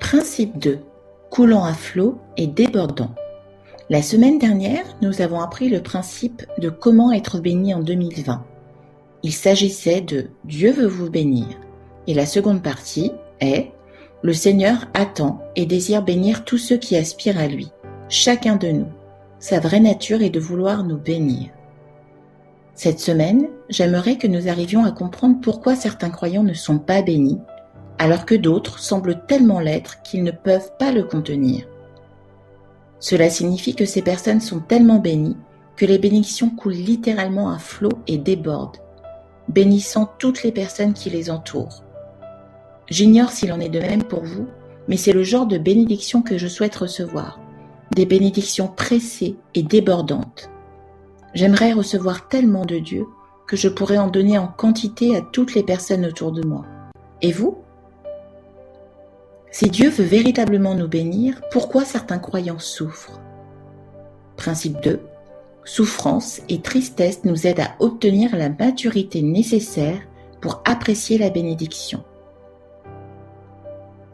Principe 2. Coulant à flot et débordant. La semaine dernière, nous avons appris le principe de comment être béni en 2020. Il s'agissait de « Dieu veut vous bénir » et la seconde partie est « Le Seigneur attend et désire bénir tous ceux qui aspirent à lui, chacun de nous. Sa vraie nature est de vouloir nous bénir. » Cette semaine, j'aimerais que nous arrivions à comprendre pourquoi certains croyants ne sont pas bénis, alors que d'autres semblent tellement l'être qu'ils ne peuvent pas le contenir. Cela signifie que ces personnes sont tellement bénies que les bénédictions coulent littéralement à flot et débordent, bénissant toutes les personnes qui les entourent. J'ignore s'il en est de même pour vous, mais c'est le genre de bénédiction que je souhaite recevoir, des bénédictions pressées et débordantes. J'aimerais recevoir tellement de Dieu que je pourrais en donner en quantité à toutes les personnes autour de moi. Et vous ? Si Dieu veut véritablement nous bénir, pourquoi certains croyants souffrent ? Principe 2. Souffrance et tristesse nous aident à obtenir la maturité nécessaire pour apprécier la bénédiction.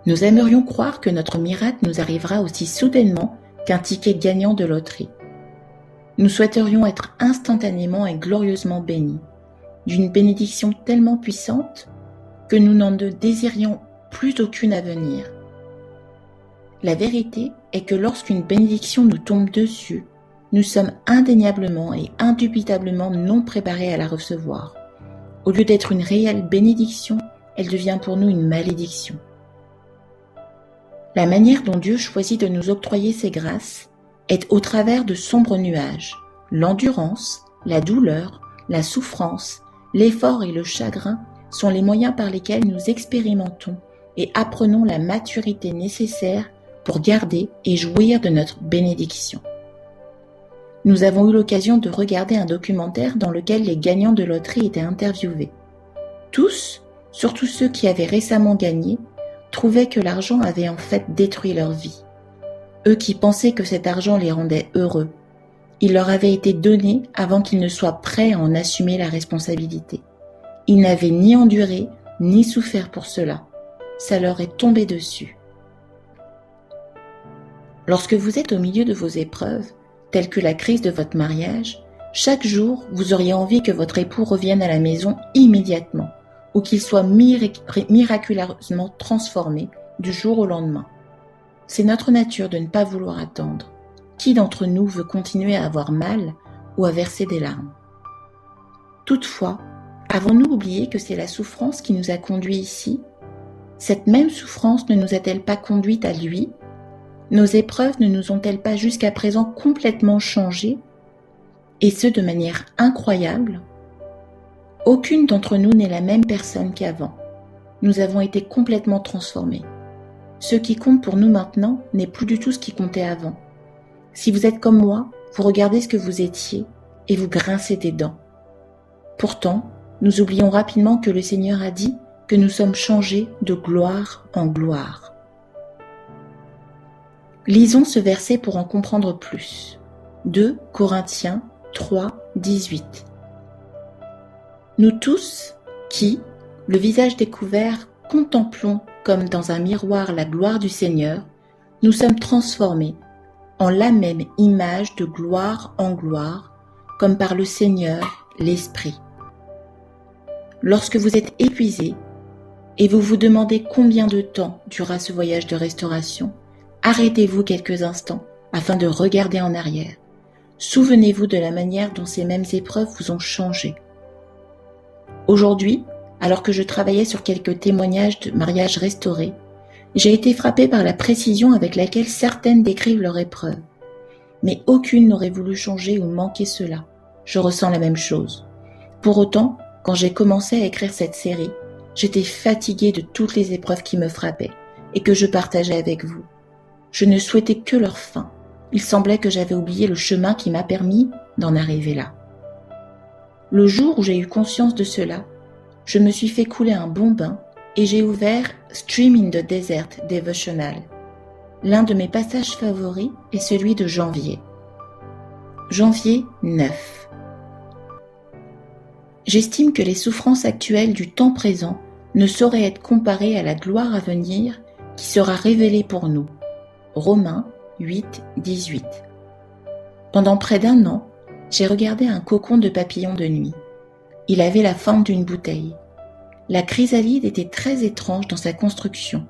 Nous aimerions croire que notre miracle nous arrivera aussi soudainement qu'un ticket gagnant de loterie. Nous souhaiterions être instantanément et glorieusement bénis, d'une bénédiction tellement puissante que nous n'en désirions plus aucune à venir. La vérité est que lorsqu'une bénédiction nous tombe dessus, nous sommes indéniablement et indubitablement non préparés à la recevoir. Au lieu d'être une réelle bénédiction, elle devient pour nous une malédiction. La manière dont Dieu choisit de nous octroyer ses grâces est au travers de sombres nuages. L'endurance, la douleur, la souffrance, l'effort et le chagrin sont les moyens par lesquels nous expérimentons et apprenons la maturité nécessaire pour garder et jouir de notre bénédiction. Nous avons eu l'occasion de regarder un documentaire dans lequel les gagnants de loterie étaient interviewés. Tous, surtout ceux qui avaient récemment gagné, trouvaient que l'argent avait en fait détruit leur vie. Eux qui pensaient que cet argent les rendait heureux, il leur avait été donné avant qu'ils ne soient prêts à en assumer la responsabilité. Ils n'avaient ni enduré, ni souffert pour cela. Ça leur est tombé dessus. Lorsque vous êtes au milieu de vos épreuves, telles que la crise de votre mariage, chaque jour, vous auriez envie que votre époux revienne à la maison immédiatement, ou qu'il soit miraculeusement transformé du jour au lendemain. C'est notre nature de ne pas vouloir attendre. Qui d'entre nous veut continuer à avoir mal ou à verser des larmes ? Toutefois, avons-nous oublié que c'est la souffrance qui nous a conduits ici ? Cette même souffrance ne nous a-t-elle pas conduite à lui ? Nos épreuves ne nous ont-elles pas jusqu'à présent complètement changés ? Et ce, de manière incroyable ? Aucune d'entre nous n'est la même personne qu'avant. Nous avons été complètement transformés. Ce qui compte pour nous maintenant n'est plus du tout ce qui comptait avant. Si vous êtes comme moi, vous regardez ce que vous étiez et vous grincez des dents. Pourtant, nous oublions rapidement que le Seigneur a dit que nous sommes changés de gloire en gloire. Lisons ce verset pour en comprendre plus. 2 Corinthiens 3, 18. Nous tous, qui, le visage découvert, contemplons comme dans un miroir la gloire du Seigneur, nous sommes transformés en la même image de gloire en gloire, comme par le Seigneur, l'Esprit. Lorsque vous êtes épuisé et vous vous demandez combien de temps durera ce voyage de restauration, arrêtez-vous quelques instants afin de regarder en arrière. Souvenez-vous de la manière dont ces mêmes épreuves vous ont changé. Aujourd'hui, alors que je travaillais sur quelques témoignages de mariages restaurés, j'ai été frappée par la précision avec laquelle certaines décrivent leur épreuve. Mais aucune n'aurait voulu changer ou manquer cela. Je ressens la même chose. Pour autant, quand j'ai commencé à écrire cette série, j'étais fatiguée de toutes les épreuves qui me frappaient et que je partageais avec vous. Je ne souhaitais que leur fin. Il semblait que j'avais oublié le chemin qui m'a permis d'en arriver là. Le jour où j'ai eu conscience de cela, je me suis fait couler un bon bain et j'ai ouvert Stream in the Desert Devotional. L'un de mes passages favoris est celui de janvier. Janvier 9. J'estime que les souffrances actuelles du temps présent ne sauraient être comparées à la gloire à venir qui sera révélé pour nous. Romains 8, 18. Pendant près d'1 an, j'ai regardé un cocon de papillon de nuit. Il avait la forme d'une bouteille. La chrysalide était très étrange dans sa construction.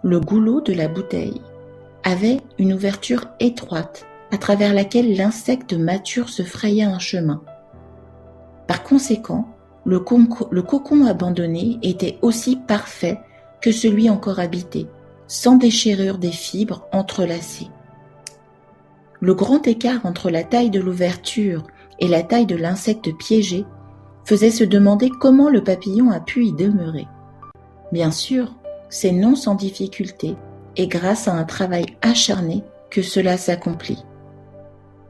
Le goulot de la bouteille avait une ouverture étroite à travers laquelle l'insecte mature se frayait un chemin. Par conséquent, le cocon abandonné était aussi parfait que celui encore habité, sans déchirure des fibres entrelacées. Le grand écart entre la taille de l'ouverture et la taille de l'insecte piégé faisait se demander comment le papillon a pu y demeurer. Bien sûr, c'est non sans difficulté et grâce à un travail acharné que cela s'accomplit.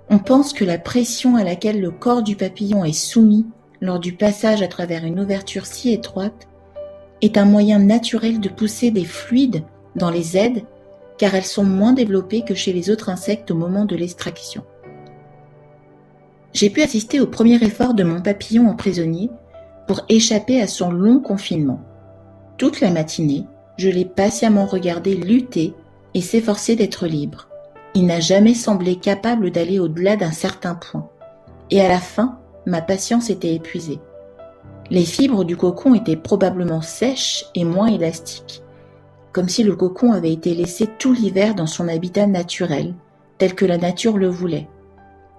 On pense que la pression à laquelle le corps du papillon est soumis lors du passage à travers une ouverture si étroite est un moyen naturel de pousser des fluides dans les aides car elles sont moins développées que chez les autres insectes au moment de l'extraction. J'ai pu assister au premier effort de mon papillon emprisonné pour échapper à son long confinement. Toute la matinée, je l'ai patiemment regardé lutter et s'efforcer d'être libre. Il n'a jamais semblé capable d'aller au-delà d'un certain point. Et à la fin, ma patience était épuisée. Les fibres du cocon étaient probablement sèches et moins élastiques, comme si le cocon avait été laissé tout l'hiver dans son habitat naturel, tel que la nature le voulait.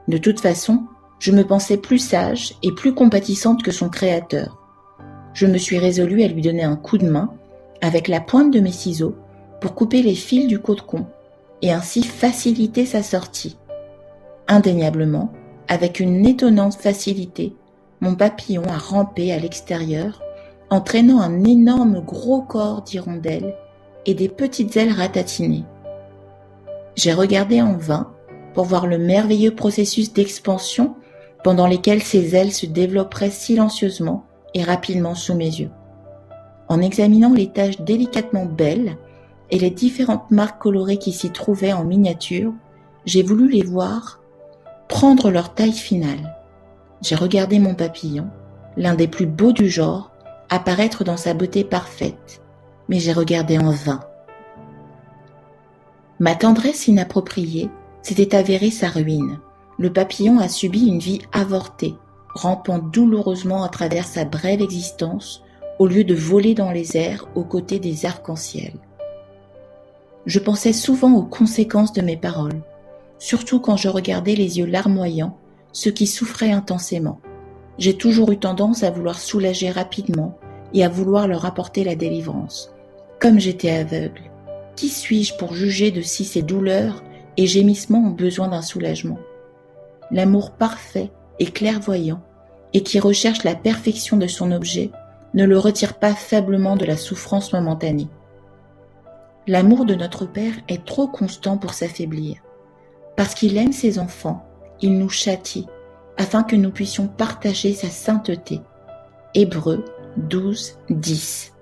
De toute façon, je me pensais plus sage et plus compatissante que son créateur. Je me suis résolue à lui donner un coup de main avec la pointe de mes ciseaux pour couper les fils du cocon et ainsi faciliter sa sortie. Indéniablement, avec une étonnante facilité, mon papillon a rampé à l'extérieur, entraînant un énorme gros corps d'hirondelle et des petites ailes ratatinées. J'ai regardé en vain pour voir le merveilleux processus d'expansion pendant lesquels ses ailes se développeraient silencieusement et rapidement sous mes yeux. En examinant les taches délicatement belles et les différentes marques colorées qui s'y trouvaient en miniature, j'ai voulu les voir prendre leur taille finale. J'ai regardé mon papillon, l'un des plus beaux du genre, apparaître dans sa beauté parfaite, mais j'ai regardé en vain. Ma tendresse inappropriée s'était avérée sa ruine. Le papillon a subi une vie avortée, rampant douloureusement à travers sa brève existence au lieu de voler dans les airs aux côtés des arcs-en-ciel. Je pensais souvent aux conséquences de mes paroles, surtout quand je regardais les yeux larmoyants ceux qui souffraient intensément. J'ai toujours eu tendance à vouloir soulager rapidement et à vouloir leur apporter la délivrance. Comme j'étais aveugle, qui suis-je pour juger de si ces douleurs et gémissements ont besoin d'un soulagement? L'amour parfait et clairvoyant, et qui recherche la perfection de son objet, ne le retire pas faiblement de la souffrance momentanée. L'amour de notre Père est trop constant pour s'affaiblir. Parce qu'il aime ses enfants, il nous châtie, afin que nous puissions partager sa sainteté. Hébreux 12, 10.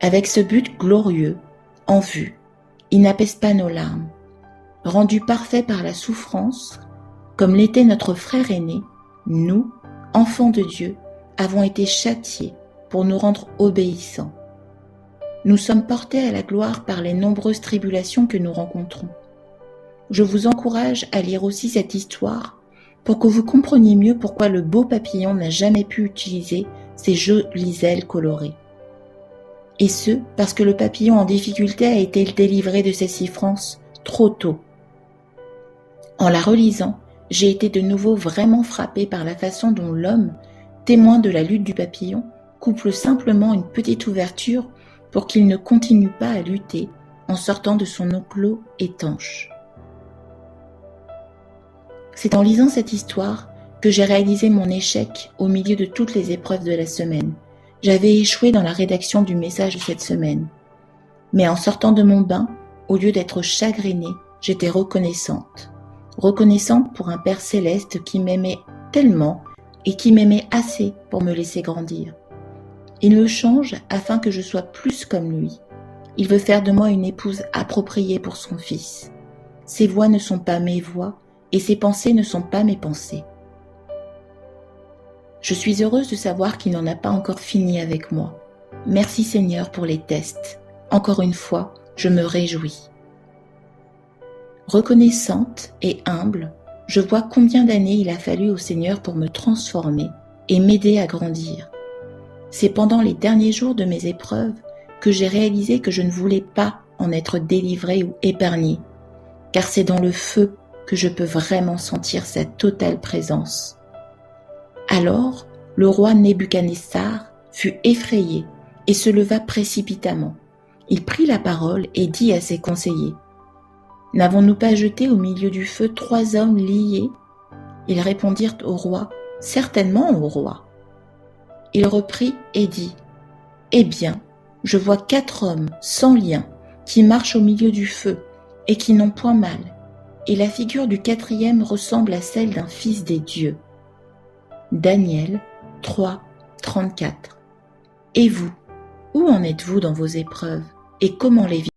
Avec ce but glorieux, en vue, il n'apaise pas nos larmes. Rendu parfait par la souffrance, comme l'était notre frère aîné, nous, enfants de Dieu, avons été châtiés pour nous rendre obéissants. Nous sommes portés à la gloire par les nombreuses tribulations que nous rencontrons. Je vous encourage à lire aussi cette histoire pour que vous compreniez mieux pourquoi le beau papillon n'a jamais pu utiliser ses jolies ailes colorées. Et ce, parce que le papillon en difficulté a été délivré de ses souffrances trop tôt. En la relisant, j'ai été de nouveau vraiment frappée par la façon dont l'homme, témoin de la lutte du papillon, coupe simplement une petite ouverture pour qu'il ne continue pas à lutter en sortant de son enclos étanche. C'est en lisant cette histoire que j'ai réalisé mon échec au milieu de toutes les épreuves de la semaine. J'avais échoué dans la rédaction du message de cette semaine. Mais en sortant de mon bain, au lieu d'être chagrinée, j'étais reconnaissante. Reconnaissante pour un Père céleste qui m'aimait tellement et qui m'aimait assez pour me laisser grandir. Il me change afin que je sois plus comme lui. Il veut faire de moi une épouse appropriée pour son fils. Ses voix ne sont pas mes voix et ses pensées ne sont pas mes pensées. Je suis heureuse de savoir qu'il n'en a pas encore fini avec moi. Merci Seigneur pour les tests. Encore une fois, je me réjouis. Reconnaissante et humble, je vois combien d'années il a fallu au Seigneur pour me transformer et m'aider à grandir. C'est pendant les derniers jours de mes épreuves que j'ai réalisé que je ne voulais pas en être délivré ou épargné, car c'est dans le feu que je peux vraiment sentir sa totale présence. Alors, le roi Nebuchadnezzar fut effrayé et se leva précipitamment. Il prit la parole et dit à ses conseillers: « N'avons-nous pas jeté au milieu du feu 3 hommes liés ?» Ils répondirent au roi: « Certainement, au roi. » Il reprit et dit: « Eh bien, je vois 4 hommes sans lien qui marchent au milieu du feu et qui n'ont point mal, et la figure du 4e ressemble à celle d'un fils des dieux. » Daniel 3, 34. Et vous, où en êtes-vous dans vos épreuves et comment les vivez ?